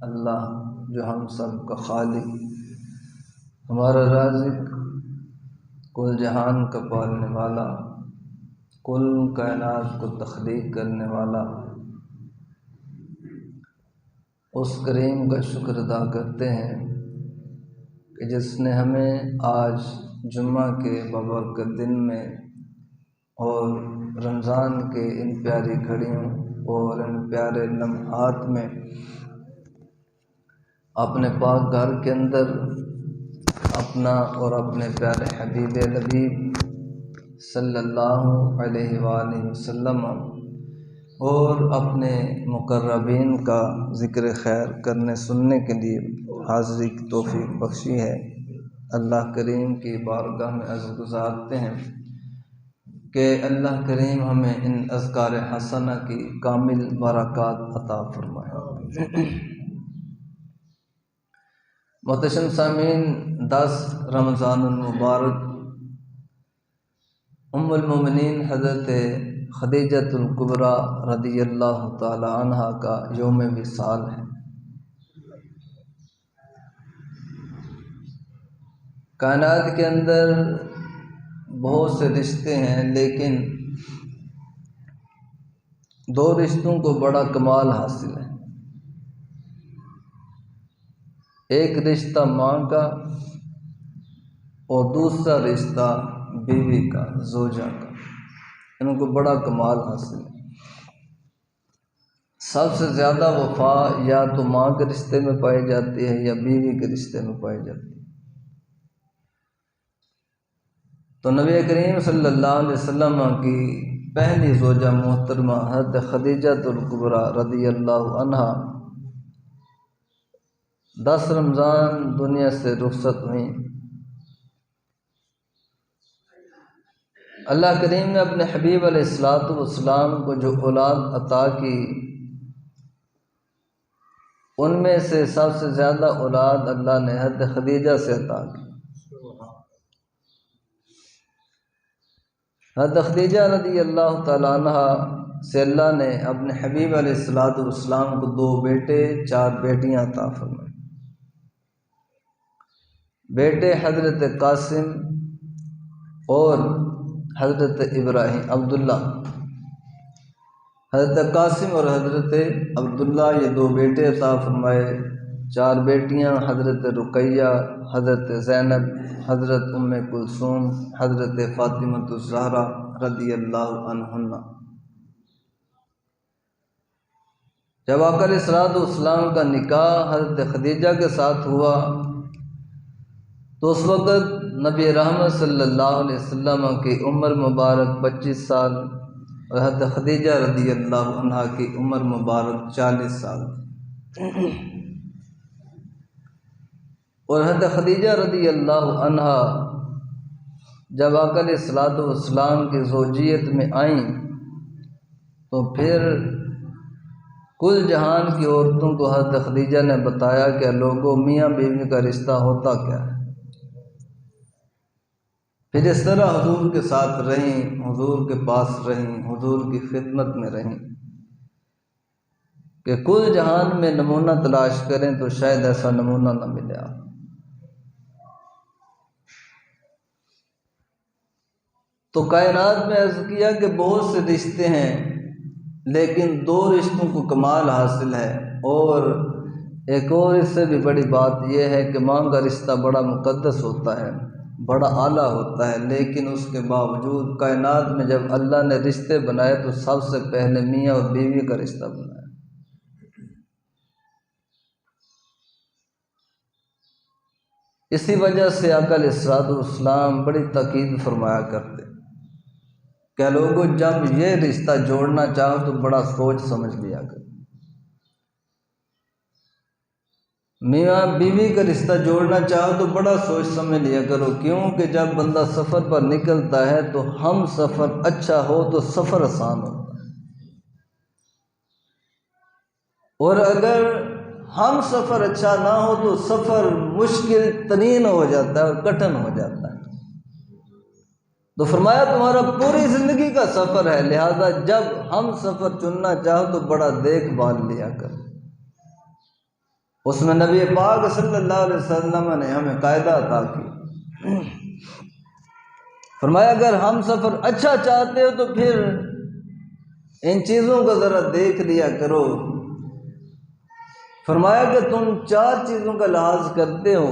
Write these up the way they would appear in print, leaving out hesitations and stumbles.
अल्लाह जो हम सब का खालिक, हमारा राज़िक, कुल जहान का पालने वाला, कुल कायनात को तख्लीक करने वाला, उस करीम का शुक्र अदा करते हैं कि जिसने हमें आज जुम्मा के बबरकत दिन में और रमज़ान के इन प्यारी घड़ियों और इन प्यारे लम्हात में अपने पाक घर के अंदर अपना और अपने प्यारे हबीब नबी सल्लल्लाहु अलैहि वसल्लम और अपने मुकर्रबीन का ज़िक्र खैर करने सुनने के लिए हाज़िरी की तौफ़ीक बख्शी है। अल्लाह करीम की बारगाह में अर्ज़ गुज़ारते हैं कि अल्लाह करीम हमें इन अज़कार हसना की कामिल बरक़ात अता फरमाए। मोहतरम सामीन, 10 रमज़ानुल मुबारक उम्मुल मोमिनीन हज़रत खदीजतुल कुबरा रदियल्लाहु ताला अन्हा का यौम विसाल है। कायनात के अंदर बहुत से रिश्ते हैं, लेकिन 2 रिश्तों को बड़ा कमाल हासिल है। एक रिश्ता माँ का और दूसरा रिश्ता बीवी का, ज़ौजा का। इनको बड़ा कमाल हासिल है। सबसे ज़्यादा वफा या तो माँ के रिश्ते में पाई जाती है या बीवी के रिश्ते में पाई जाती है। तो नबी करीम सल्लल्लाहु अलैहि वसल्लम की पहली ज़ौजा मोहतरमा हज़रत खदीजतुल कुबरा रदियल्लाहु अन्हा 10 रमज़ान दुनिया से रुखसत हुई। अल्लाह करीम ने अपने हबीब अलैहिस्सलातु वस्सलाम को जो औलाद अता की, उनमें से सबसे ज़्यादा औलाद अल्लाह ने हज़रत खदीजा से अता की। हज़रत खदीजा रज़ियल्लाहु तआला अन्हा से अल्लाह ने अपने हबीब अलैहिस्सलातु वस्सलाम को 2 बेटे 4 बेटियां अता फरमाई। बेटे हज़रत कासिम और हज़रत इब्राहिम अब्दुल्ला। हज़रत कासिम और हज़रत अब्दुल्ला ये 2 बेटे अता फरमाए। 4 बेटियां हज़रत रुकैया, हज़रत ज़ैनब, हज़रत उम्मे कुलसूम, हज़रत फ़ातिमतुज़ ज़हरा रज़ियल्लाहु अन्हुन्ना। जब आका अलैहिस्सलातु वस्सलाम का निकाह हज़रत खदीजा के साथ हुआ तो उस वक़्त नबी रहमत सल्लल्लाहु अलैहि वसल्लम की उम्र मुबारक 25 साल और हज़रत खदीजा रज़ियल्लाहु अन्हा की उम्र मुबारक 40 साल और हज़रत खदीजा रज़ियल्लाहु अन्हा जब आका अलैहिस्सलातु वस्सलाम की ज़ौजियत में आईं तो फिर कुल जहान की औरतों को हज़रत खदीजा ने बताया कि लोगों, मियाँ बीवी का रिश्ता होता क्या है। फिर इस तरह हुजूर के साथ रहीं, हुजूर के पास रहीं, हुजूर की खिदमत में रहीं कि कुल जहान में नमूना तलाश करें तो शायद ऐसा नमूना न मिले। तो कायनात में अर्ज़ किया कि बहुत से रिश्ते हैं, लेकिन 2 रिश्तों को कमाल हासिल है। और एक और इससे भी बड़ी बात यह है कि माँ का रिश्ता बड़ा मुक़द्दस होता है, बड़ा आला होता है, लेकिन उसके बावजूद कायनात में जब अल्लाह ने रिश्ते बनाए तो सबसे पहले मियाँ और बीवी का रिश्ता बनाया। इसी वजह से आका अलैहिस्सलातु वस्सलाम बड़ी ताकीद फरमाया करते क्या लोगों, जब ये रिश्ता जोड़ना चाहो तो बड़ा सोच समझ लिया कर। मियाँ बीवी का रिश्ता जोड़ना चाहो तो बड़ा सोच समझ लिया करो। क्यों कि जब बंदा सफ़र पर निकलता है तो हम सफ़र अच्छा हो तो सफ़र आसान होता है, और अगर हम सफ़र अच्छा ना हो तो सफ़र मुश्किल तरीन हो जाता है और कठिन हो जाता है। तो फरमाया तुम्हारा पूरी ज़िंदगी का सफ़र है, लिहाजा जब हम सफ़र चुनना चाहो तो बड़ा देखभाल लिया कर। उसमें नबी पाक सल्लल्लाहु अलैहि वसल्लम ने हमें कायदा अता की। फरमाया अगर हम सफ़र अच्छा चाहते हो तो फिर इन चीज़ों को ज़रा देख लिया करो। फरमाया कि तुम 4 चीज़ों का लिहाज करते हो,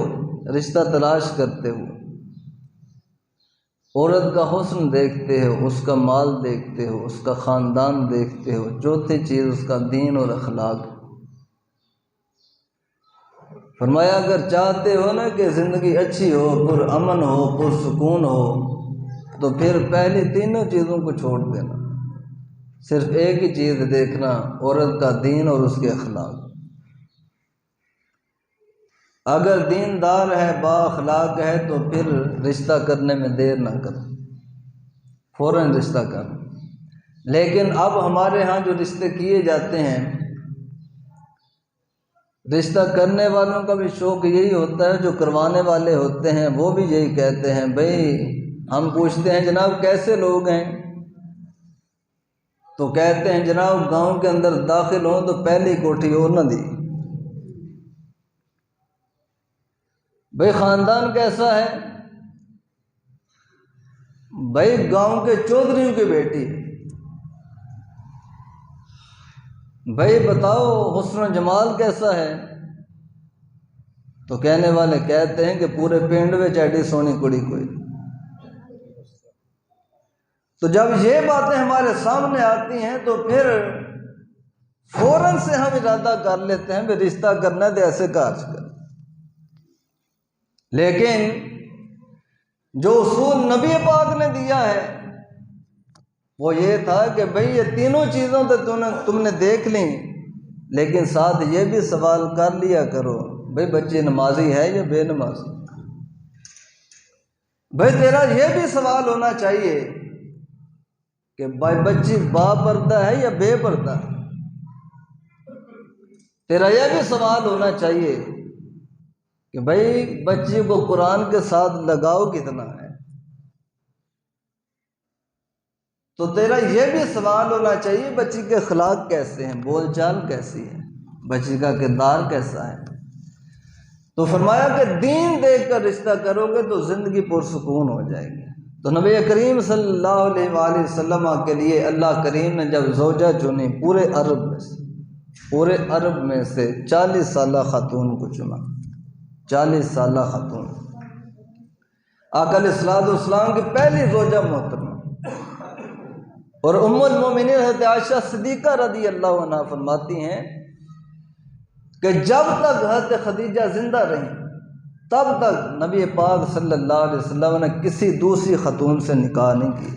रिश्ता तलाश करते हो। औरत का हुस्न देखते हो, उसका माल देखते हो, उसका ख़ानदान देखते हो। चौथी चीज़ उसका दीन और अखलाक। फरमाया अगर चाहते हो ना कि ज़िंदगी अच्छी हो, पुरअमन हो, पुरसुकून हो, तो फिर पहली तीनों चीज़ों को छोड़ देना, सिर्फ एक ही चीज़ देखना, औरत का दीन और उसके अखलाक। अगर दीनदार है, बाअखलाक है, तो फिर रिश्ता करने में देर ना करो, फ़ौरन रिश्ता करो। लेकिन अब हमारे यहाँ जो रिश्ते किए जाते हैं, रिश्ता करने वालों का भी शौक़ यही होता है, जो करवाने वाले होते हैं वो भी यही कहते हैं। भाई हम पूछते हैं जनाब कैसे लोग हैं, तो कहते हैं जनाब गांव के अंदर दाखिल हों तो पहली कोठी और न दी। भाई ख़ानदान कैसा है, भाई गांव के चौधरियों की बेटी। भाई बताओ हुस्न जमाल कैसा है, तो कहने वाले कहते हैं कि पूरे पिंड में चैडी सोनी कुड़ी कोई। तो जब ये बातें हमारे सामने आती हैं तो फिर फ़ौरन से हम इरादा कर लेते हैं कि रिश्ता करना है तो ऐसे कार्य कर। लेकिन जो उसूल नबी पाक ने दिया है वो ये था कि भाई ये तीनों चीज़ों तो तुमने देख ली, लेकिन साथ ये भी सवाल कर लिया करो, भाई बच्ची नमाजी है या बेनमाजी। भाई तेरा ये भी सवाल होना चाहिए कि भाई बच्ची बापर्दा है या बेपर्दा। तेरा यह भी सवाल होना चाहिए कि भाई बच्ची को कुरान के साथ लगाव कितना है। तो तेरा यह भी सवाल होना चाहिए बच्ची के अखलाक कैसे हैं, बोलचाल कैसी है, बच्ची का किरदार कैसा है। तो फरमाया कि दीन देखकर रिश्ता करोगे तो ज़िंदगी पुरसुकून हो जाएगी। तो नबी करीम सल्लल्लाहु अलैहि वसल्लम के लिए अल्लाह करीम ने जब ज़ौजा चुनी पूरे अरब में से 40 साला खातून को चुना, 40 साला खातून। आका अलैहिस्सलाम की पहली ज़ौजा मोहतरमा और उम्मुल मोमिनीन हज़रत आयशा सिद्दीक़ा रज़ी अल्लाह अन्हा फरमाती हैं कि जब तक हज़रत खदीजा जिंदा रही तब तक नबी पाक सल्लल्लाहु अलैहि वसल्लम ने किसी दूसरी खतून से निकाह नहीं की।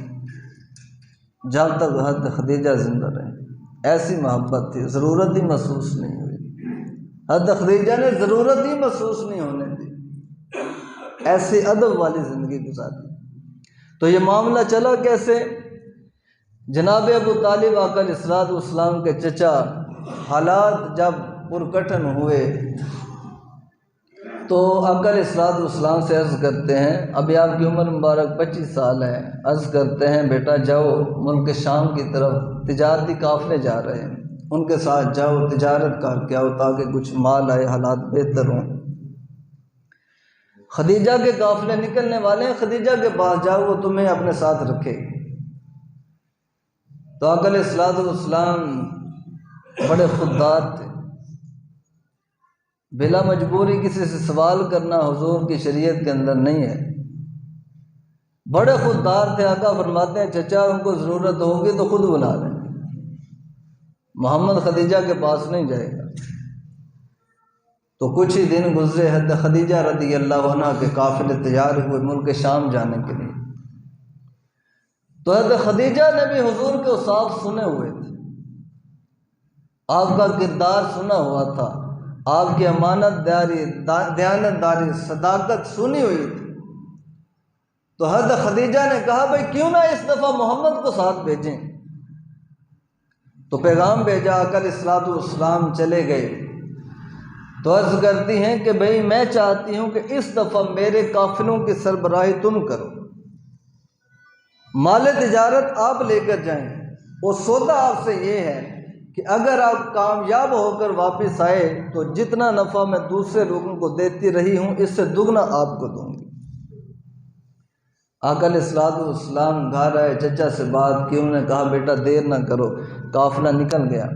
जब तक हज़रत खदीजा जिंदा रही ऐसी मोहब्बत थी, ज़रूरत ही महसूस नहीं हुई। हज़रत खदीजा ने ज़रूरत ही महसूस नहीं होने दी, ऐसे अदब वाली ज़िंदगी गुजारी। तो ये मामला चला कैसे, जनाब अबू तालिब आका अलैहिस्सलाम के चचा हालात जब पुरकठन हुए तो आका अलैहिस्सलाम से अर्ज़ करते हैं, अभी आपकी उम्र मुबारक 25 साल है, अर्ज़ करते हैं बेटा जाओ मुल्क शाम की तरफ तिजारती काफ़िले जा रहे हैं, उनके साथ जाओ तिजारत करके आओ ताकि कुछ माल आए, हालात बेहतर हों। खदीजा के काफ़िले निकलने वाले हैं, खदीजा के पास जाओ वो तुम्हें अपने साथ रखे। तो आका अलैहिस्सलाम बड़े खुददार थे, बिला मजबूरी किसी से सवाल करना हुजूर की शरीयत के अंदर नहीं है। बड़े खुददार थे। आका फरमाते हैं चचा उनको ज़रूरत होगी तो खुद बुला लें, मोहम्मद खदीजा के पास नहीं जाएगा। तो कुछ ही दिन गुजरे, हज़रत खदीजा रज़ी अल्लाह अन्हा के काफ़िले तैयार हुए मुल्क शाम जाने के लिए। तो हज़रत खदीजा ने भी हुजूर के औसाफ सुने हुए थे, आपका किरदार सुना हुआ था, आपकी अमानतदारी, दयानतदारी, सदाकत सुनी हुई थी। तो हज़रत खदीजा ने कहा भाई क्यों ना इस दफ़ा मोहम्मद को साथ भेजें। तो पैगाम भेजा, आका अलैहिस्सलाम चले गए। तो अर्ज़ करती हैं कि भाई मैं चाहती हूँ कि इस दफ़ा मेरे काफ़िलों की सरबराही तुम करो, माल तिजारत आप लेकर जाएं, और सौदा आपसे ये है कि अगर आप कामयाब होकर वापस आए तो जितना नफ़ा मैं दूसरे लोगों को देती रही हूँ इससे दुगना आपको दूंगी। आका अलैहिस्सलाम घर आए, चचा से बात की, उन्होंने कहा बेटा देर ना करो, काफिला निकल गया।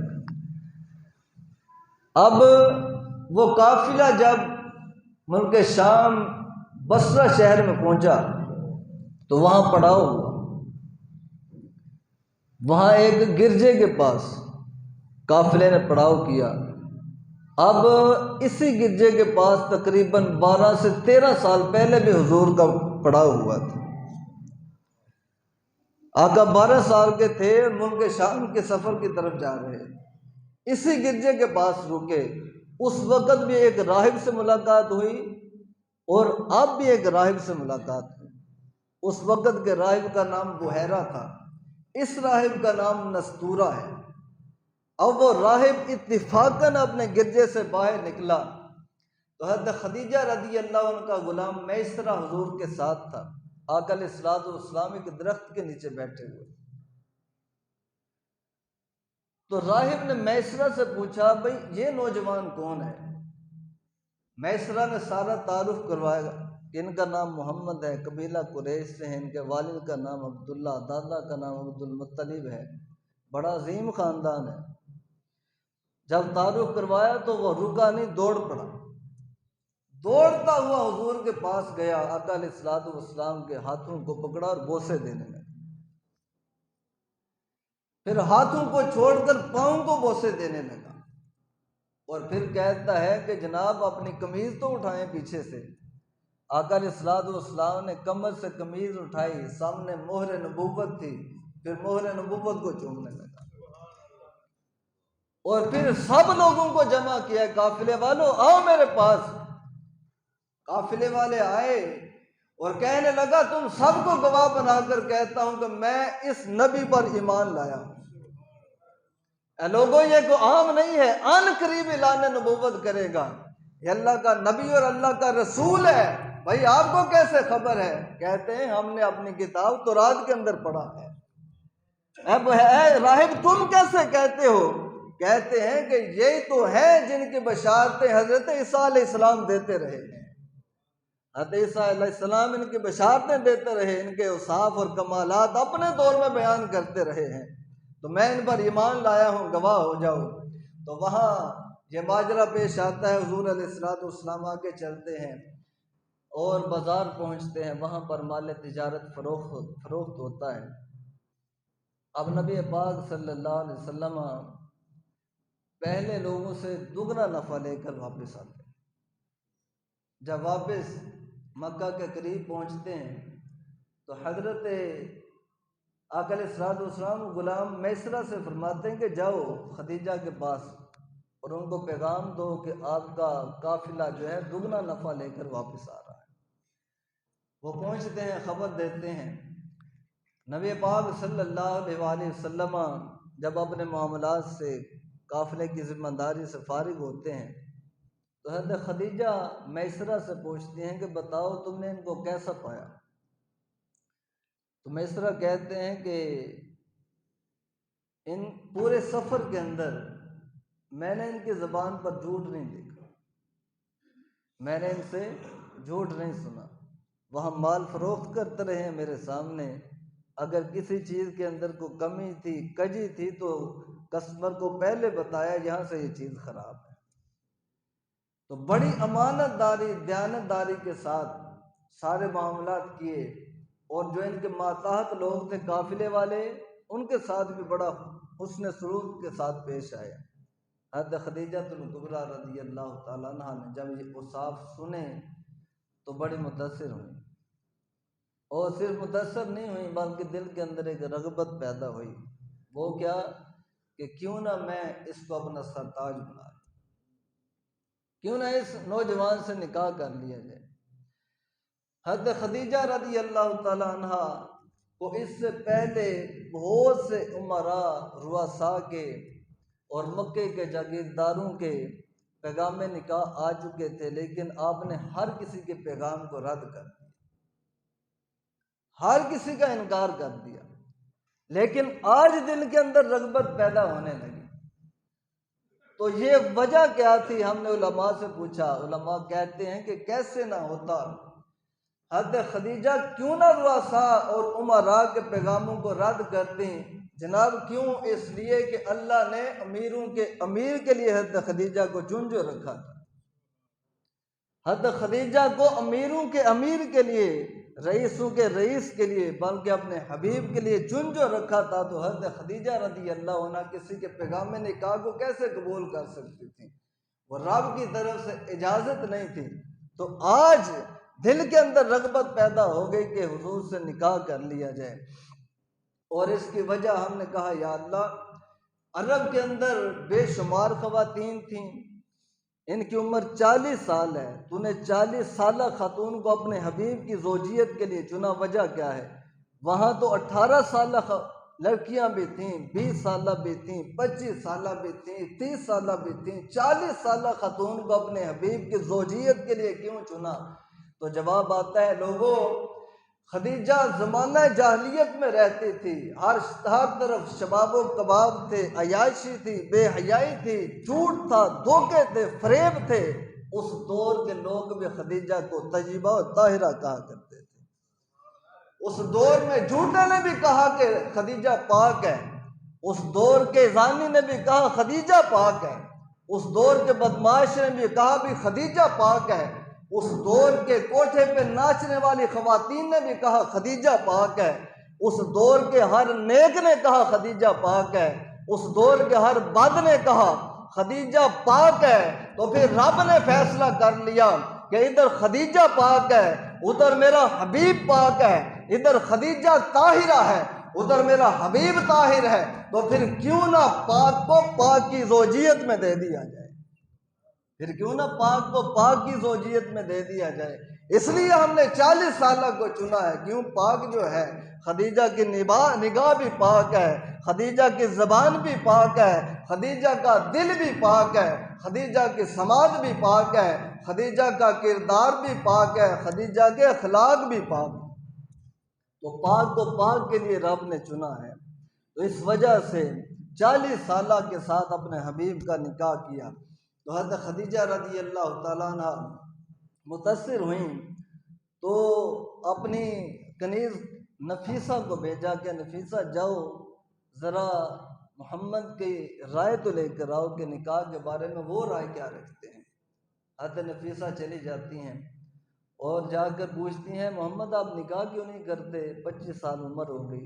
अब वो काफिला जब मुल्क शाम बसरा शहर में पहुंचा तो वहां पड़ाव हुआ। वहां एक गिरजे के पास काफिले ने पड़ाव किया। अब इसी गिरजे के पास तकरीबन 12 से 13 साल पहले भी हुजूर का पड़ाव हुआ था। आका 12 साल के थे, मुल्क शाम के सफर की तरफ जा रहे, इसी गिरजे के पास रुके। उस वक़्त भी एक राहिब से मुलाकात हुई और अब भी एक राहिब से मुलाकात हुई। उस वक़्त के राहिब का नाम बुहैरा था, इस राहिब का नाम नस्तूरा है। अब वो राहिब इत्तिफाकन अपने गिरजे से बाहर निकला तो हज़रत खदीजा रज़ी अल्लाह अन्हा का गुलाम मैसरा हुजूर के साथ था। आका अलैहिस्सलाम एक दरख्त के नीचे बैठे हुए। तो राहिब ने मैसरा से पूछा, भाई ये नौजवान कौन है? मैसरा ने सारा तारुफ करवाया कि इनका नाम मोहम्मद है, कबीला कुरैश से है, इनके वालिद का नाम अब्दुल्ला, दादा का नाम अब्दुल मुत्तलिब है, बड़ा अजीम ख़ानदान है। जब तारुफ करवाया तो वह रुका नहीं, दौड़ पड़ा। दौड़ता हुआ हुजूर के पास गया, आका अलैहिस्सलाम के हाथों को पकड़ा और बोसे देने लगा। फिर हाथों को छोड़कर पाँव को बोसे देने लगा और फिर कहता है कि जनाब अपनी कमीज तो उठाएं पीछे से। आका अलैहिस्सलाम ने कमर से कमीज उठाई, सामने मोहर नबूवत थी, फिर मोहर नबूवत को चूमने लगा और फिर सब लोगों को जमा किया, काफिले वालों आओ मेरे पास। काफिले वाले आए और कहने लगा, तुम सबको गवाह बनाकर कहता हूं कि मैं इस नबी पर ईमान लाया हूं। लोगों ये को आम नहीं है, अन करीब ऐलान नबूवत करेगा, ये अल्लाह का नबी और अल्लाह का रसूल है। भाई आपको कैसे खबर है? कहते हैं हमने अपनी किताब तौरात के अंदर पढ़ा है। अब है राहिब तुम कैसे कहते हो? कहते हैं कि ये तो है जिनकी बशारतें हजरत ईसा अलैहिस्सलाम देते रहे हैं। हज़रत ईसा अलैहिस्सलाम इनकी बशारतें देते रहे, इनके औसाफ और कमालात अपने दौर में बयान करते रहे हैं, तो मैं इन पर ईमान लाया हूँ, गवाह हो जाओ। तो वहाँ ये माजरा पेश आता है, हुजूर अलैहिस्सलाम आके चलते हैं और बाज़ार पहुँचते हैं, वहाँ पर माल तिजारत फरोख्त होता है। अब नबी पाक सल्लल्लाहु अलैहि वसल्लम पहले लोगों से दुगना नफ़ा लेकर वापस आते हैं। जब वापस मक्का के करीब पहुँचते हैं तो हज़रत आका अलैहिस्सलाम गुलाम मैसरा से फरमाते हैं कि जाओ खदीजा के पास और उनको पैगाम दो कि आपका काफिला जो है दुगना नफ़ा लेकर वापस आ रहा है। वो पहुँचते हैं, ख़बर देते हैं। नबी पाक सल्लल्लाहु अलैहि वसल्लम जब अपने मामलात से काफिले की ज़िम्मेदारी से फारिग होते हैं तो हज़रत खदीजा मैसरा से पूछती हैं कि बताओ तुमने इनको कैसा पाया? तो मैसरा कहते हैं कि इन पूरे सफ़र के अंदर मैंने इनकी ज़बान पर झूठ नहीं देखा, मैंने इनसे झूठ नहीं सुना। वहाँ माल फरोख्त करते रहे हैं मेरे सामने, अगर किसी चीज़ के अंदर कोई कमी थी, कजी थी तो कस्टमर को पहले बताया यहाँ से ये चीज़ ख़राब है। तो बड़ी अमानतदारी, दयानतदारी के साथ सारे मामलात किए और जो इनके माताहत लोग थे काफिले वाले, उनके साथ भी बड़ा हुस्न सलूक के साथ पेश आए। हज़रत खदीजतुल कुबरा रज़ी अल्लाह तआला अन्हा ने जब ये औसाफ सुने तो बड़ी मुतासिर हुई और सिर्फ मुतासिर नहीं हुई बल्कि दिल के अंदर एक रग़बत पैदा हुई। वो क्या कि क्यों ना मैं इसको अपना सरताज बना, क्यों ना इस नौजवान से निकाह कर लिया जाए। हज़रत खदीजा रज़ी अल्लाह तआला अन्हा को इससे पहले बहुत से उमरा, रुआसा के और मक्के के जागीरदारों के पैगाम निकाह आ चुके थे, लेकिन आपने हर किसी के पैगाम को रद्द कर दिया, हर किसी का इनकार कर दिया। लेकिन आज दिल के अंदर रग़बत पैदा होने लगी तो ये वजह क्या थी, हमने उलमा से पूछा। उलमा कहते हैं कि कैसे ना होता, हज़रत खदीजा क्यों ना रुआसा और उमरा के पैगामों को रद्द करती जनाब, क्यों? इसलिए कि अल्लाह ने अमीरों के अमीर के लिए हज़रत खदीजा को चुन जो रखा था। हज़रत खदीजा को अमीरों के अमीर के लिए, रईसों के रईस के लिए, बल्कि अपने हबीब के लिए चुन जो रखा था। तो हज़रत खदीजा रज़ी अल्लाह अन्हा किसी के पैगाम निकाह को कैसे कबूल कर सकती थी? वो रब की तरफ से इजाज़त नहीं थी। तो आज दिल के अंदर रग़बत पैदा हो गई कि हुजूर से निकाह कर लिया जाए। और इसकी वजह हमने कहा, या अल्लाह, अरब के अंदर बेशुमार ख़वातीन थीं, इनकी उम्र 40 साल है, तूने 40 साल खातून को अपने हबीब की ज़ौजियत के लिए चुना, वजह क्या है? वहाँ तो 18 साल लड़कियाँ भी थीं, 20 साल भी थीं, 25 साल भी थीं, 30 साल भी थीं, 40 साल खातून को अपने हबीब की ज़ौजियत के लिए क्यों चुना? तो जवाब आता है, लोगों, खदीजा ज़माना जाहलियत में रहती थी, हर तरफ शबाबो कबाब थे, अयाशी थी, बेहयाई थी, झूठ था, धोखे थे, फरेब थे। उस दौर के लोग भी खदीजा को तय्यबा और ताहिरा कहा करते थे। उस दौर में झूठे ने भी कहा कि खदीजा पाक है, उस दौर के जानी ने भी कहा खदीजा पाक है, उस दौर के बदमाश ने भी कहा भी खदीजा पाक है, उस दौर के कोठे पे नाचने वाली खवातीन ने भी कहा खदीजा पाक है, उस दौर के हर नेक ने कहा खदीजा पाक है, उस दौर के हर बद ने कहा खदीजा पाक है। तो फिर रब ने फैसला कर लिया कि इधर खदीजा पाक है, उधर मेरा हबीब पाक है, इधर खदीजा ताहिरा है, उधर मेरा हबीब ताहिर है। तो फिर क्यों ना पाक को पाक की ज़ौजियत में दे दिया जाए, फिर क्यों ना पाक को पाक की ज़ौजियत में दे दिया जाए। इसलिए हमने 40 साल को चुना है। क्यों? पाक जो है, खदीजा की निगाह भी पाक है, खदीजा की ज़बान भी पाक है, खदीजा का दिल भी पाक है, खदीजा की समाज भी पाक है, खदीजा का किरदार भी पाक है, खदीजा के अखलाक भी पाक है। तो पाक को पाक के लिए रब ने चुना है। तो इस वजह से 40 साल के साथ अपने हबीब का निकाह किया। तो हज़रत खदीजा रज़ी अल्लाह तआला अन्हा मुतासिर हुई, तो अपनी कनीज़ नफीसा को भेजा कि नफीसा जाओ ज़रा मोहम्मद की राय तो लेकर आओ कि निकाह के बारे में वो राय क्या रखते हैं। हज़रत नफीसा चली जाती हैं और जाकर पूछती हैं, मोहम्मद आप निकाह क्यों नहीं करते? 25 साल उम्र हो गई।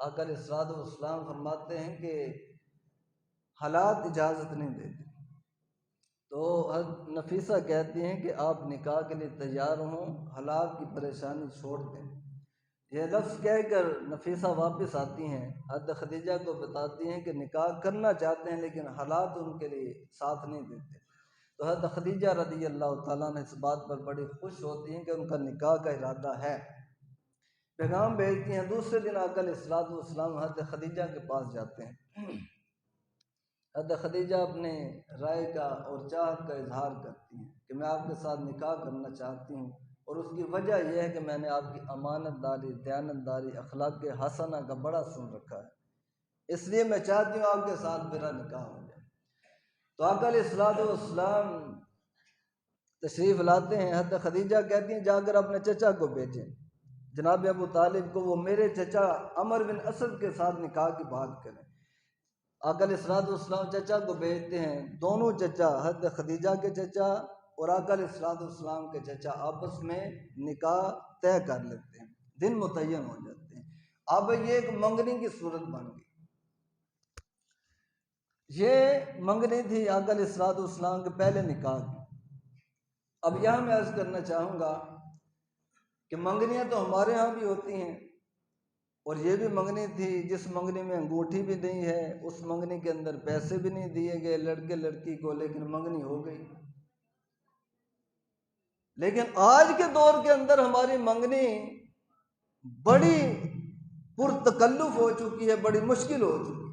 आका अलैहिस्सलाम फरमाते हैं कि हालात इजाज़त नहीं देते। तो नफीसा कहती हैं कि आप निकाह के लिए तैयार हों, हालात की परेशानी छोड़ दें। यह लफ्ज़ कहकर नफीसा वापस आती हैं, हज़रत खदीजा को बताती हैं कि निकाह करना चाहते हैं लेकिन हालात उनके लिए साथ नहीं देते। तो हज़रत खदीजा रज़ी अल्लाह तआला ने इस बात पर बड़ी खुश होती हैं कि उनका निकाह का इरादा है। पैगाम भेजती हैं। दूसरे दिन आका अलैहिस्सलाम हज़रत खदीजा के पास जाते हैं। हज़रत खदीजा अपने राय का और चाहत का इजहार करती हैं कि मैं आपके साथ निकाह करना चाहती हूँ, और उसकी वजह यह है कि मैंने आपकी अमानतदारी, दयानतदारी, अखलाक के हसना का बड़ा सुन रखा है, इसलिए मैं चाहती हूँ आपके साथ मेरा निकाह हो जाए। तो आका अलैहिस्सलाम तशरीफ़ लाते हैं। हज़रत खदीजा कहती हैं, जाकर अपने चचा को भेजें, जनाब अबू तालिब को, वो मेरे चचा अमर बिन असद के साथ निकाह की बात करें। आका अलैहिस्सलाम चचा को भेजते हैं। दोनों चचा, हज़रत खदीजा के चचा और आका अलैहिस्सलाम के चचा, आपस में निकाह तय कर लेते हैं, दिन मुतय्यन हो जाते हैं। अब ये एक मंगनी की सूरत बन गई। ये मंगनी थी आका अलैहिस्सलाम के पहले निकाह की। अब यहाँ मैं अर्ज़ करना चाहूँगा कि मंगनियाँ तो हमारे यहाँ भी होती हैं, और ये भी मंगनी थी जिस मंगनी में अंगूठी भी नहीं है, उस मंगनी के अंदर पैसे भी नहीं दिए गए लड़के लड़की को, लेकिन मंगनी हो गई। लेकिन आज के दौर के अंदर हमारी मंगनी बड़ी पुरतकल्लुफ हो चुकी है, बड़ी मुश्किल हो चुकी है।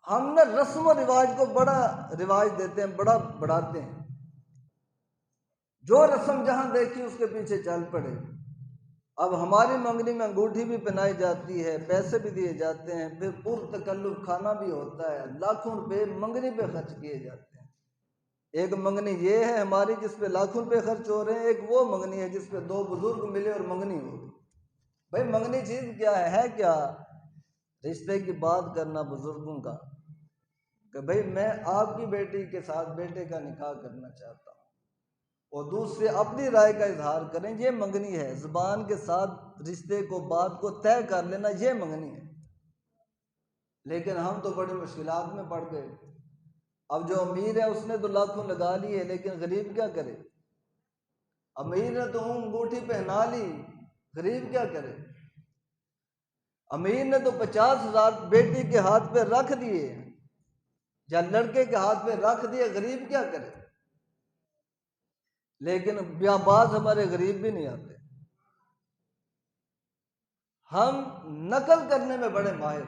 हम न रस्म और रिवाज को बड़ा रिवाज देते हैं, बड़ा बढ़ाते हैं, जो रस्म जहां देखी उसके पीछे चल पड़े। अब हमारी मंगनी में अंगूठी भी पहनाई जाती है, पैसे भी दिए जाते हैं, फिर पुरतकल्लुफ खाना भी होता है, लाखों रुपए मंगनी पे खर्च किए जाते हैं। एक मंगनी ये है हमारी जिस पे लाखों रुपए खर्च हो रहे हैं, एक वो मंगनी है जिस पे दो बुजुर्ग मिले और मंगनी हो गई। भाई मंगनी चीज क्या है क्या? रिश्ते की बात करना बुजुर्गों का कि भाई मैं आपकी बेटी के साथ बेटे का निकाह करना चाहता हूँ, और दूसरे अपनी राय का इजहार करें, ये मंगनी है। जुबान के साथ रिश्ते को बात को तय कर लेना ये मंगनी है। लेकिन हम तो बड़ी मुश्किलात में पड़ गए। अब जो अमीर है उसने तो लाखों लगा लिए, लेकिन गरीब क्या करे? अमीर ने तो अंगूठी पहना ली, गरीब क्या करे? अमीर ने तो 50,000 बेटी के हाथ पे रख दिए या लड़के के हाथ पे रख दिए, गरीब क्या करे? लेकिन ब्याहबाज हमारे गरीब भी नहीं आते। हम नकल करने में बड़े माहिर,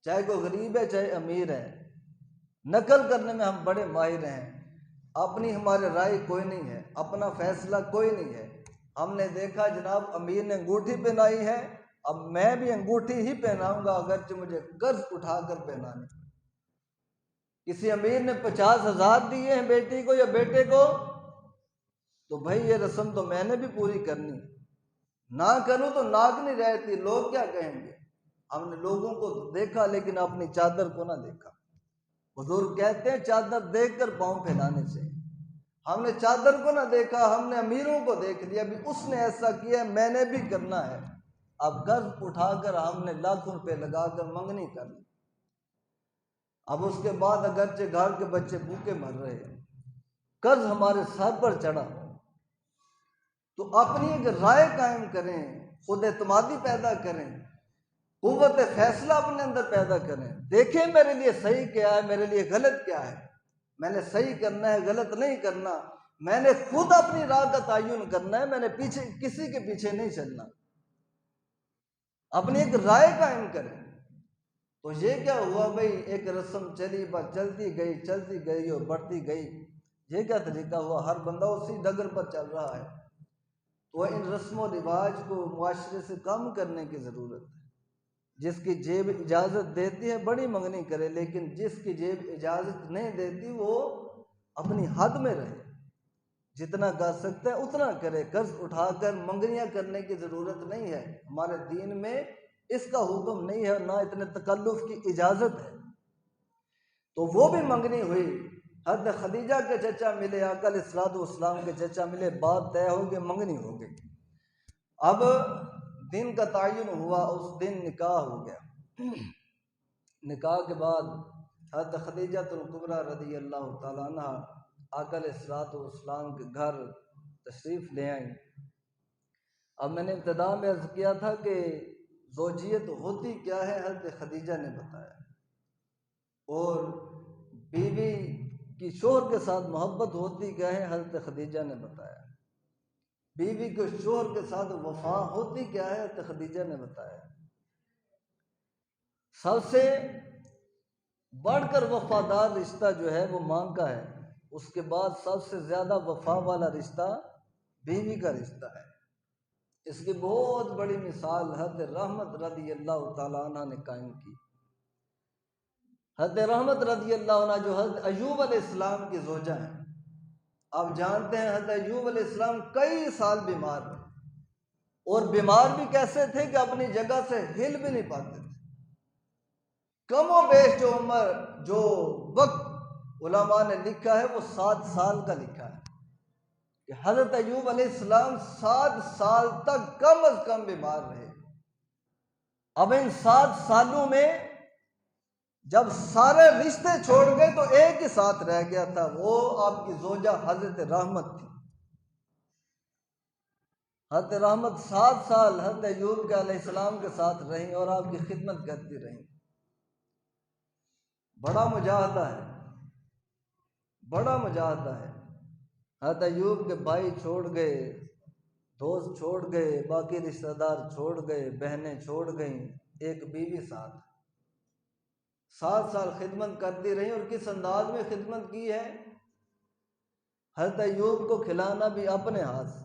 चाहे कोई गरीब है चाहे अमीर है, नकल करने में हम बड़े माहिर हैं। अपनी हमारे राय कोई नहीं है, अपना फैसला कोई नहीं है। हमने देखा जनाब अमीर ने अंगूठी पहनाई है, अब मैं भी अंगूठी ही पहनाऊंगा अगरचे मुझे कर्ज उठाकर पहनाने। किसी अमीर ने 50,000 दिए हैं बेटी को या बेटे को, तो भाई ये रस्म तो मैंने भी पूरी करनी है। ना करूं तो नाक नहीं रहती, लोग क्या कहेंगे? हमने लोगों को देखा लेकिन अपनी चादर को ना देखा। बुजुर्ग कहते हैं चादर देखकर पांव फैलाने से। हमने चादर को ना देखा, हमने अमीरों को देख लिया, भी उसने ऐसा किया मैंने भी करना है। अब कर्ज उठाकर हमने लाखों रुपए लगाकर मंगनी कर ली। अब उसके बाद अगरचे घर के बच्चे भूखे मर रहे हैं, कर्ज हमारे सर पर चढ़ा, तो अपनी एक राय कायम करें, खुद एतमादी पैदा करें, कुव्वत फैसला अपने अंदर पैदा करें। देखें मेरे लिए सही क्या है, मेरे लिए गलत क्या है, मैंने सही करना है गलत नहीं करना, मैंने खुद अपनी राह का तयन करना है, मैंने पीछे किसी के पीछे नहीं चलना। अपनी एक राय कायम करें। तो ये क्या हुआ भाई, एक रस्म चली बस चलती गई और बढ़ती गई। ये क्या तरीका हुआ? हर बंदा उसी डगर पर चल रहा है। तो इन रस्म व रिवाज को मुआशरे से कम करने की ज़रूरत है। जिसकी जेब इजाज़त देती है बड़ी मंगनी करे, लेकिन जिसकी जेब इजाज़त नहीं देती वो अपनी हद में रहे, जितना कर सकता है उतना करे। कर्ज उठाकर मंगनियां करने की ज़रूरत नहीं है, हमारे दीन में इसका हुक्म नहीं है, ना इतने तकल्लुफ़ की इजाज़त है। तो वो भी मंगनी हुई। हज़रत खदीजा के चचा मिले, आका अलैहिस्सलाम के चचा मिले, बात तय हो गई, मंगनी हो गई। अब दिन का तयन हुआ, उस दिन निकाह हो गया। निकाह के बाद हज़रत खदीजतुल कुबरा रज़ी अल्लाह तआला अन्हा आका अलैहिस्सलाम के घर तशरीफ़ ले आई। अब मैंने इब्तिदा में अर्ज़ किया था कि ज़ौजियत होती क्या है, हज़रत खदीजा ने बताया, और बीवी की शोहर के साथ मोहब्बत होती क्या है, हज़रत खदीजा ने बताया। बीवी को शोहर के साथ वफा होती क्या है, हज़रत खदीजा ने बताया। सबसे बढ़कर वफादार रिश्ता जो है वो मां का है, उसके बाद सबसे ज़्यादा वफा वाला रिश्ता बीवी का रिश्ता है। इसकी बहुत बड़ी मिसाल हज़रत रहमत रज़ी अल्लाह तआला अन्हा ने कायम की। हज़रत रहमत रज़ी अल्लाह अन्हा जो हज़रत अय्यूब अलैहिस्सलाम की ज़ौजा हैं, आप जानते हैं हज़रत अय्यूब अलैहिस्सलाम कई साल बीमार रहे, और बीमार भी कैसे थे कि अपनी जगह से हिल भी नहीं पाते थे। कमो बेश जो उम्र जो वक्त उलमा ने लिखा है वो 7 साल का लिखा है कि हज़रत अय्यूब अलैहिस्सलाम 7 साल तक कम अज कम बीमार रहे। अब इन 7 सालों में जब सारे रिश्ते छोड़ गए तो एक ही साथ रह गया था, वो आपकी ज़ौजा हज़रत रहमत थी। हज़रत रहमत 7 साल हज़रत अय्यूब के अलैहिस्सलाम के साथ रही और आपकी खिदमत करती रही। बड़ा मुजाहदा है, बड़ा मुजाहदा है। हज़रत अय्यूब के भाई छोड़ गए, दोस्त छोड़ गए, बाकी रिश्तेदार छोड़ गए, बहनें छोड़ गईं, एक बीवी साथ 7 साल खिदमत करती रही। और किस अंदाज में खिदमत की है, हज़रत अय्यूब को खिलाना भी अपने हाथ से,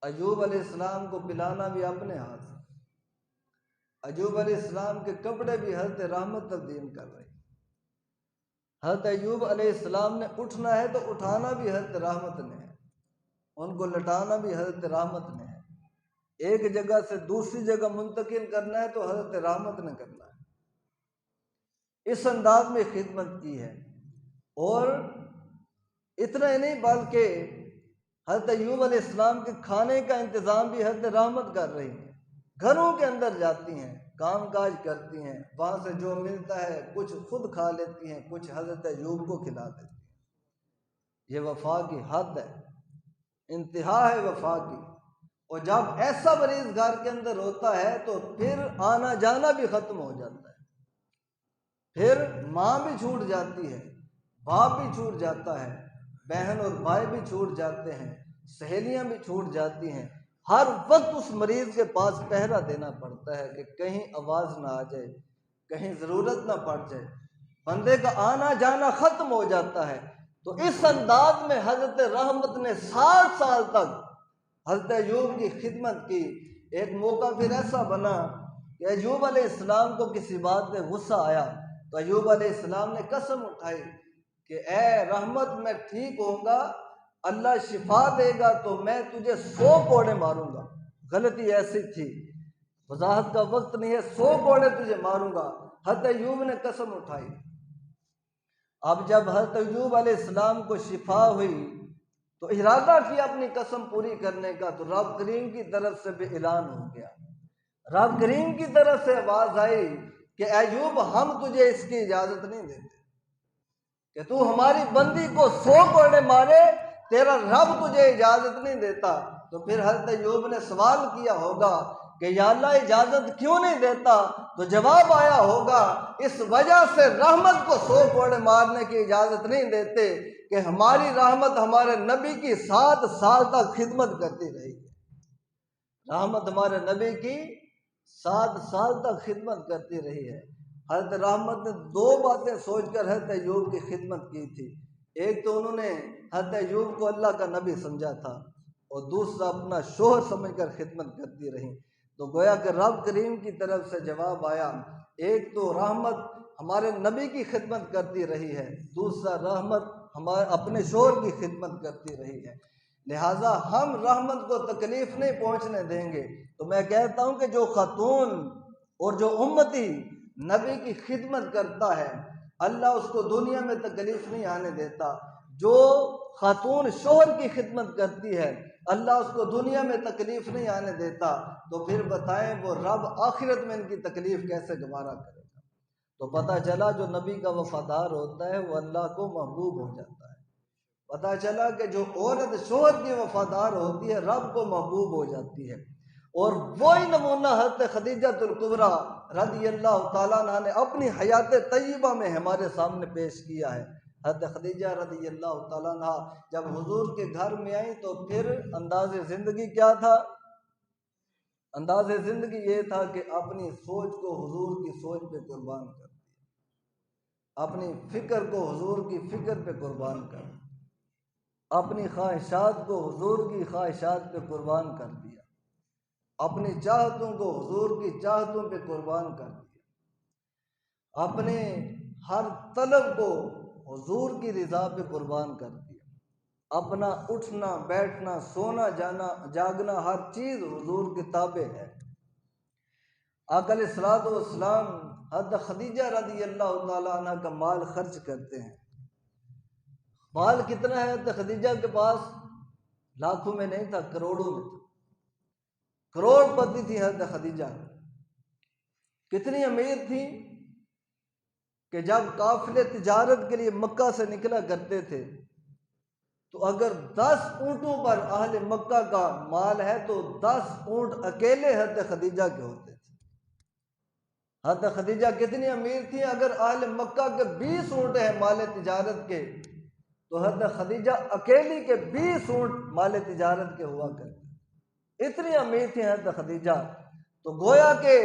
अय्यूब अलैहिस्सलाम को पिलाना भी अपने हाथ से। अय्यूब अलैहिस्सलाम के कपड़े भी हज़रत रहमत तब्दील कर रही। हज़रत अय्यूब अलैहिस्सलाम ने उठना है तो उठाना भी हज़रत रहमत ने है, उनको लटाना भी हज़रत रहमत ने है, एक जगह से दूसरी जगह मुंतकिल करना है तो हज़रत रहमत ने करना है। इस अंदाज में खिदमत की है। और इतना ही नहीं बल्कि हज़रत अय्यूब अलैहिस्सलाम के खाने का इंतज़ाम भी हज़रत रहमत कर रही हैं। घरों के अंदर जाती हैं, काम काज करती हैं, वहाँ से जो मिलता है कुछ खुद खा लेती हैं, कुछ हज़रत अय्यूब को खिला देती हैं। ये वफा की हद है, इंतहा है वफा की। और जब ऐसा मरीज घर के अंदर होता है तो फिर आना जाना भी ख़त्म हो जाता है, फिर माँ भी छूट जाती है, बाप भी छूट जाता है, बहन और भाई भी छूट जाते हैं, सहेलियाँ भी छूट जाती हैं। हर वक्त उस मरीज के पास पहरा देना पड़ता है कि कहीं आवाज़ ना आ जाए, कहीं ज़रूरत ना पड़ जाए, बंदे का आना जाना ख़त्म हो जाता है। तो इस अंदाज में हज़रत रहमत ने 7 साल तक हज़रत अय्यूब की खिदमत की। एक मौका फिर ऐसा बना कि अय्यूब अलैहिस्सलाम को किसी बात पे गुस्सा आया तो अय्यूब अलैहिस्सलाम ने कसम उठाई कि ए रहमत, मैं ठीक होऊंगा, अल्लाह शिफा देगा तो मैं तुझे 100 कोड़े मारूंगा। गलती ऐसी थी, वजाहत का वक्त नहीं है, 100 कोड़े तुझे मारूंगा। हज़रत अय्यूब ने कसम उठाई। अब जब हज़रत अय्यूब अलैहिस्सलाम को शिफा हुई तो इरादा किया अपनी कसम पूरी करने का, तो रब करीम की तरफ से भी ऐलान हो गया। रब करीम की तरफ से आवाज आई कि अय्यूब, हम तुझे इसकी इजाजत नहीं देते कि तू हमारी बंदी को 100 कोड़े मारे, तेरा रब तुझे इजाजत नहीं देता। तो फिर हज़रत अय्यूब ने सवाल किया होगा कि या अल्लाह इजाजत क्यों नहीं देता, तो जवाब आया होगा इस वजह से रहमत को 100 कोड़े मारने की इजाजत नहीं देते कि हमारी रहमत हमारे नबी की 7 साल तक खिदमत करती रही है। रहमत हमारे नबी की 7 साल तक खिदमत करती रही है। हज़रत रहमत ने 2 बातें सोचकर हज़रत अय्यूब की खिदमत की थी। एक तो उन्होंने हज़रत अय्यूब को अल्लाह का नबी समझा था और दूसरा अपना शोहर समझकर खिदमत करती रही। तो गोया कि रब करीम की तरफ से जवाब आया, एक तो रहमत हमारे नबी की खिदमत करती रही है, दूसरा रहमत हमारे अपने शोहर की खिदमत करती रही है, लिहाजा हम रहमत को तकलीफ नहीं पहुंचने देंगे। तो मैं कहता हूं कि जो खातून और जो उम्मती नबी की खिदमत करता है, अल्लाह उसको दुनिया में तकलीफ नहीं आने देता। जो खातून शोहर की खिदमत करती है, अल्लाह उसको दुनिया में तकलीफ नहीं आने देता। तो फिर बताएं वो रब आखिरत में इनकी तकलीफ कैसे गवारा करेगा। तो पता चला जो नबी का वफादार होता है वो अल्लाह को महबूब हो जाता है। पता चला कि जो औरत शोहर की वफादार होती है रब को महबूब हो जाती है। और वही नमूना हज़रत खदीजतुल कुबरा रज़ियल्लाहु ताला अन्हा ने अपनी हयात तय्यबा में हमारे सामने पेश किया है। हज़रत खदीजा रज़ियल्लाहु ताला अन्हा जब हुजूर के घर में आई तो फिर अंदाज़ ज़िंदगी क्या था? अंदाज़ ज़िंदगी ये था कि अपनी सोच को हुजूर की सोच पे कुर्बान कर दिया, अपनी फ़िक्र को हुजूर की फ़िक्र पे कुर्बान कर दिया, अपनी ख्वाहिशात को हुजूर की ख्वाहिशात पे कुर्बान कर दिया, अपनी चाहतों को हुजूर की चाहतों पे कुर्बान कर दिया, अपने हर तलब को हुजूर की रिज़ा पे कुर्बान कर दिया, अपना उठना बैठना सोना जाना जागना हर चीज़ हुजूर के ताबे है। आका अलैहिस्सलातु वस्सलाम हज़रत खदीजा रज़ियल्लाहु ताला अन्हा का माल खर्च करते हैं। माल कितना है हज़रत खदीजा के पास? लाखों में नहीं था, करोड़ों में था। करोड़पति थी हज़रत खदीजा। कितनी अमीर थी कि जब काफिले तिजारत के लिए मक्का से निकला करते थे तो अगर 10 ऊँटों पर अहले मक्का का माल है तो 10 ऊँट अकेले हज़रत खदीजा के होते थे। हज़रत खदीजा कितनी अमीर थी, अगर अहले मक्का के 20 ऊँट हैं माल तिजारत के तो हज़रत खदीजा अकेली के 20 ऊँट माल तिजारत के हुआ करते। इतनी अमीर थी हज़रत खदीजा। तो गोया के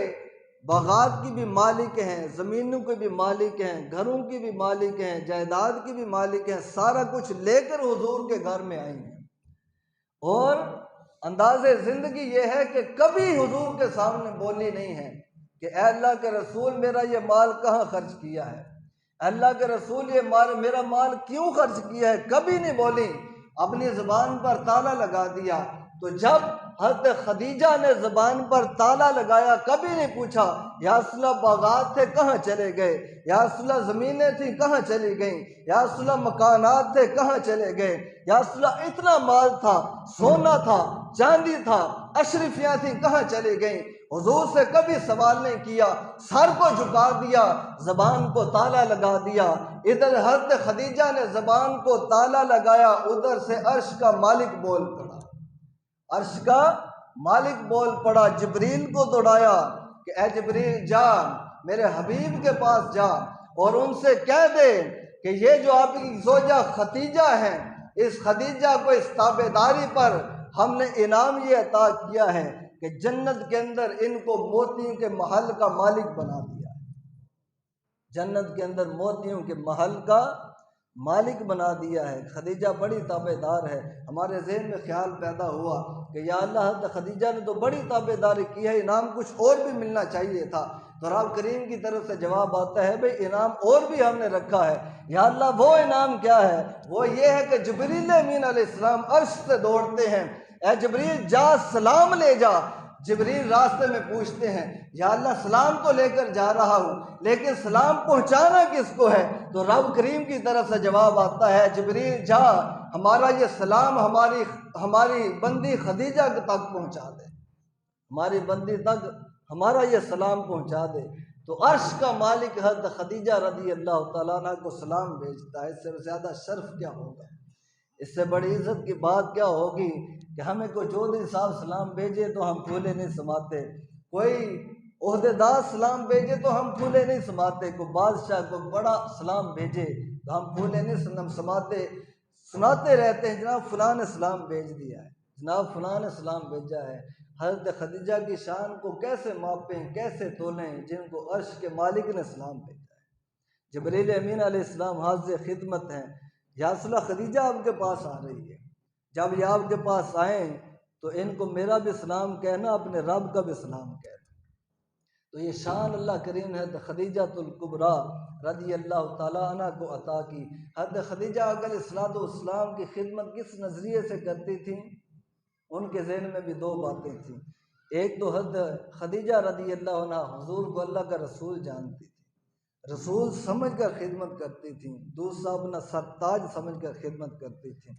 बागात की भी मालिक हैं, ज़मीनों के भी मालिक हैं, घरों की भी मालिक हैं, जायदाद की भी मालिक हैं, सारा कुछ लेकर हुजूर के घर में आई हैं। और अंदाज़े ज़िंदगी ये है कि कभी हुजूर के सामने बोली नहीं है कि ऐ अल्लाह के रसूल मेरा ये माल कहाँ खर्च किया है, अल्लाह के रसूल ये मेरा माल क्यों खर्च किया है, कभी नहीं बोली। अपनी ज़बान पर ताला लगा दिया। तो जब हज़रत खदीजा ने ज़बान पर ताला लगाया, कभी नहीं पूछा या रसूलल्लाह बागात थे कहाँ चले गए, या रसूलल्लाह ज़मीनें थी कहाँ चली गईं, या रसूलल्लाह मकानात थे कहाँ चले गए, या रसूलल्लाह इतना माल था, सोना था, चांदी था, अशरफियाँ थी कहाँ चली गईं। हुजूर से कभी सवाल नहीं किया, सर को झुका दिया, ज़बान को ताला लगा दिया। इधर हज़रत खदीजा ने ज़बान को ताला लगाया, उधर से अर्श का मालिक बोल पड़ा, अर्श का मालिक बोल पड़ा, जिब्रील को दौड़ाया कि ए जिब्रील जा मेरे हबीब के पास जा और उनसे कह दे कि ये जो आपकी ज़ौजा खदीजा है, इस खदीजा को इस ताबेदारी पर हमने इनाम ये अता किया है कि जन्नत के अंदर इनको मोतियों के महल का मालिक बना दिया है, जन्नत के अंदर मोतियों के महल का मालिक बना दिया है। खदीजा बड़ी ताबेदार है। हमारे ज़हन में ख्याल पैदा हुआ कि या अल्लाह, खदीजा ने तो बड़ी ताबेदारी की है, इनाम कुछ और भी मिलना चाहिए था। तो रब करीम की तरफ से जवाब आता है, भाई इनाम और भी हमने रखा है। या अल्लाह, वो इनाम क्या है? वो ये है कि जिब्रील अमीन अलैहिस्सलाम अर्श से दौड़ते हैं, ए जिब्रील जा सलाम ले जा। जिब्रील रास्ते में पूछते हैं, या अल्लाह सलाम तो लेकर जा रहा हूँ, लेकिन सलाम पहुँचाना किसको है? तो रब करीम की तरफ से जवाब आता है, जिब्रील जा हमारा ये सलाम हमारी बंदी खदीजा तक पहुँचा दे, हमारी बंदी तक हमारा ये सलाम पहुँचा दे। तो अर्श का मालिक हज़रत खदीजा रज़ी अल्लाह तआला अन्हा को सलाम भेजता है। इससे ज़्यादा शर्फ क्या होगा, इससे बड़ी इज़्ज़त की बात क्या होगी कि हमें कोई चौधरी साहब सलाम भेजे तो हम फूले नहीं समाते, कोई ओहदेदार सलाम भेजे तो हम फूले नहीं समाते, कोई बादशाह को बड़ा सलाम भेजे तो हम फूले नहीं समाते, सुनाते रहते हैं जनाब फलां ने सलाम भेज दिया है, जनाब फलां ने सलाम भेजा है। हज़रत खदीजा की शान को कैसे मापें, कैसे तोलें, जिनको अर्श के मालिक ने सलाम भेजा है। जिब्रील अमीन अलैहिस्सलाम हाज़िर खिदमत हैं, या रसूलल्लाह खदीजा आपके पास आ रही है, जब ये आपके पास आएँ तो इनको मेरा भी सलाम कहना, अपने रब का भी सलाम कहना। तो ये शान अल्लाह करीम ने हज़रत खदीजातुल कुबरा रज़ी अल्लाह तआला अन्हा को अता की। हज़रत खदीजा अलैहिस्सलाम की खिदमत किस नज़रिए से करती थी? उनके ज़हन में भी दो बातें थीं। एक तो हज़रत खदीजा रज़ी अल्लाह अन्हा हुज़ूर को अल्लाह का रसूल जानती थी, रसूल समझ कर खिदमत करती थी। दूसरा अपना सरताज समझ कर खिदमत करती थी।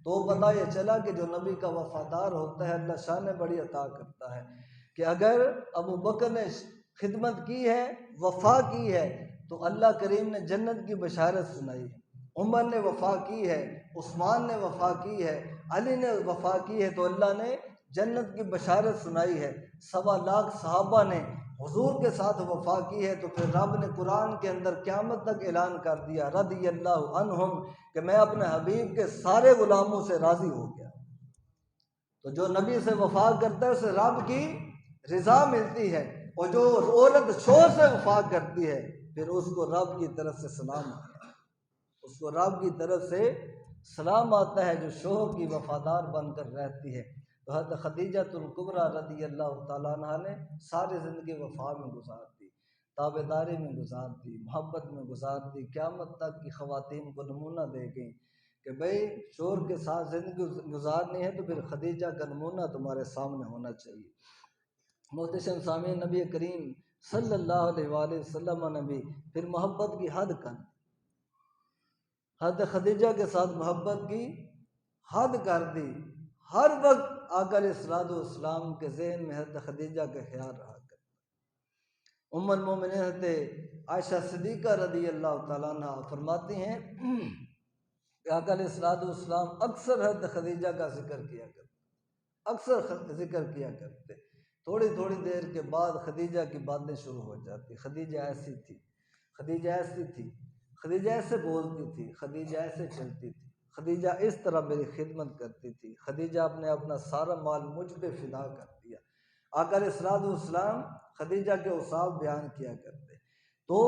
तो पता ये चला कि जो नबी का वफ़ादार होता है अल्लाह शान बड़ी अता करता है कि अगर अबू बकर ने खिदमत की है, वफ़ा की है, तो अल्लाह करीम ने जन्नत की बशारत सुनाई है। उमर ने वफ़ा की है, उस्मान ने वफ़ा की है, अली ने वफ़ा की है, तो अल्लाह ने जन्नत की बशारत सुनाई है। 1.25 लाख सहाबा ने हुजूर के साथ वफ़ा की है, तो फिर रब ने कुरान के अंदर क़यामत तक ऐलान कर दिया रज़ी अल्लाहु अन्हुम कि मैं अपने हबीब के सारे गुलामों से राज़ी हो गया। तो जो नबी से वफ़ा करता है उसे रब की रज़ा मिलती है, और जो औरत शोर से वफ़ा करती है फिर उसको रब की तरफ से सलाम आता है, उसको रब की तरफ से सलाम आता है जो शोहर की वफ़ादार बनकर रहती है। तो हज़रत खदीजातुल कुबरा रज़ी अल्लाह तआला अन्हा ने सारी ज़िंदगी वफ़ा में गुजार दी, ताबेदारी में गुजार दी, मोहब्बत में गुजार दी। क़यामत तक की ख़वातीन को नमूना दे गई कि भाई शोहर के साथ ज़िंदगी गुजारनी है तो फिर खदीजा का नमूना तुम्हारे सामने होना चाहिए। मोहतरम सामीन, नबी करीम सल्लल्लाहु अलैहि वसल्लम ने भी फिर मोहब्बत की हद कर, हज़रत खदीजा के साथ मोहब्बत की हद कर दी। हर वक्त आका अलैहिस्सलाम के ज़हन में हज़रत खदीजा का ख्याल रहा कर। उम्मुल मोमिनीन हज़रत आयशा सिद्दीक़ा रज़ी अल्लाह तआला अन्हा फरमाती हैं कि आका अलैहिस्सलाम अक्सर हज़रत खदीजा का जिक्र किया करते, अक्सर जिक्र किया करते। थोड़ी थोड़ी देर के बाद खदीजा की बातें शुरू हो जाती। खदीजा ऐसी थी, खदीजा ऐसी थी, खदीजा ऐसे बोलती थी, खदीजा ऐसे चलती थी, खदीजा इस तरह मेरी खिदमत करती थी, खदीजा आपने अपना सारा माल मुझ पे फिदा कर दिया। आका अलैहिस्सलाम खदीजा के औसाफ बयान किया करते। तो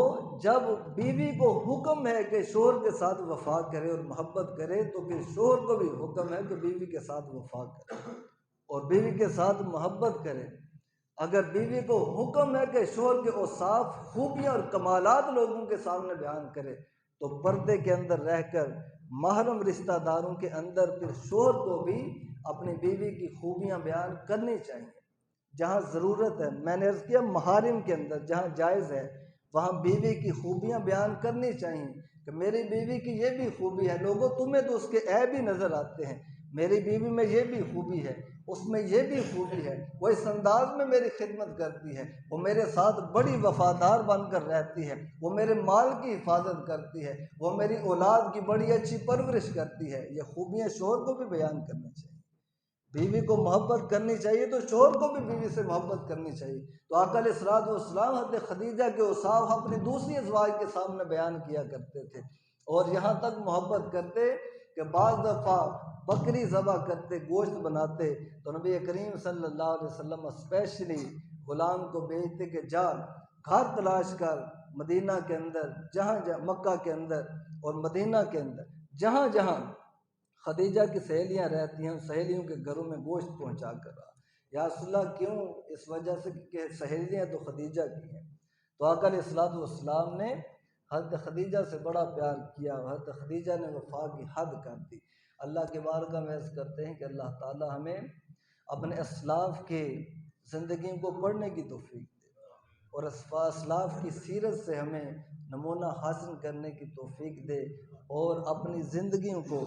जब बीवी को हुक्म है कि शोहर के साथ वफ़ा करे और मोहब्बत करे, तो फिर शोहर को भी हुक्म है कि बीवी के साथ वफ़ा करे। और बीवी के साथ मोहब्बत करे। अगर बीवी को हुक्म है कि शोहर के औसाफ खूबियाँ और कमालात लोगों के सामने बयान करे, तो पर्दे के अंदर रहकर महरम रिश्तेदारों के अंदर फिर शोहर को भी अपनी बीवी की खूबियाँ बयान करनी चाहिए। जहाँ ज़रूरत है, मैंने अर्ज़ किया महारिम के अंदर जहाँ जायज़ है वहाँ बीवी की खूबियाँ बयान करनी चाहिए कि मेरी बीवी की ये भी खूबी है। लोगों तुम्हें तो उसके ऐब भी नज़र आते हैं, मेरी बीवी में ये भी खूबी है, उसमें ये भी खूबी है, वो इस अंदाज में मेरी खिदमत करती है, वो मेरे साथ बड़ी वफादार बनकर रहती है, वो मेरे माल की हिफाजत करती है, वो मेरी औलाद की बड़ी अच्छी परवरिश करती है। ये खूबियाँ शोहर को भी बयान करनी चाहिए। बीवी को मोहब्बत करनी चाहिए तो शोहर को भी बीवी से मोहब्बत करनी चाहिए। तो आका अलैहिस्सलातु वस्सलाम हज़रत खदीजा के औसाफ अपनी दूसरी अज़वाज के सामने बयान किया करते थे, और यहाँ तक मोहब्बत करते कि बाज़ दफ़ा बकरी ज़बह करते, गोश्त बनाते, तो नबी करीम सल्लल्लाहु अलैहि वसल्लम स्पेशली ग़ुलाम को भेजते कि जा घर तलाश कर मदीना के अंदर, जहाँ जहाँ मक्का के अंदर और मदीना के अंदर जहाँ जहाँ खदीजा की सहेलियाँ रहती हैं, उन सहेलियों के घरों में गोश्त पहुँचा कर रहा। या रसूलल्लाह क्यों? इस वजह से कि सहेलियाँ तो खदीजा की हैं। तो आका अलैहिस्सलातु वस्सलाम ने हज़रत खदीजा से बड़ा प्यार किया, हज़रत खदीजा ने वफ़ा की हद कर दी। अल्लाह के बारगाह में अर्ज़ करते हैं कि अल्लाह ताला हमें अपने असलाफ़ के ज़िंदगी को पढ़ने की तौफ़ीक दे और असलाफ़ की सीरत से हमें नमूना हासिल करने की तौफ़ीक दे और अपनी ज़िंदगियों को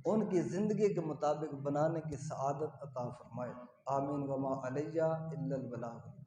उनकी ज़िंदगी के मुताबिक बनाने की सआदत अता फ़रमाए। आमीन। वमा अलैया इल्लल बलाग।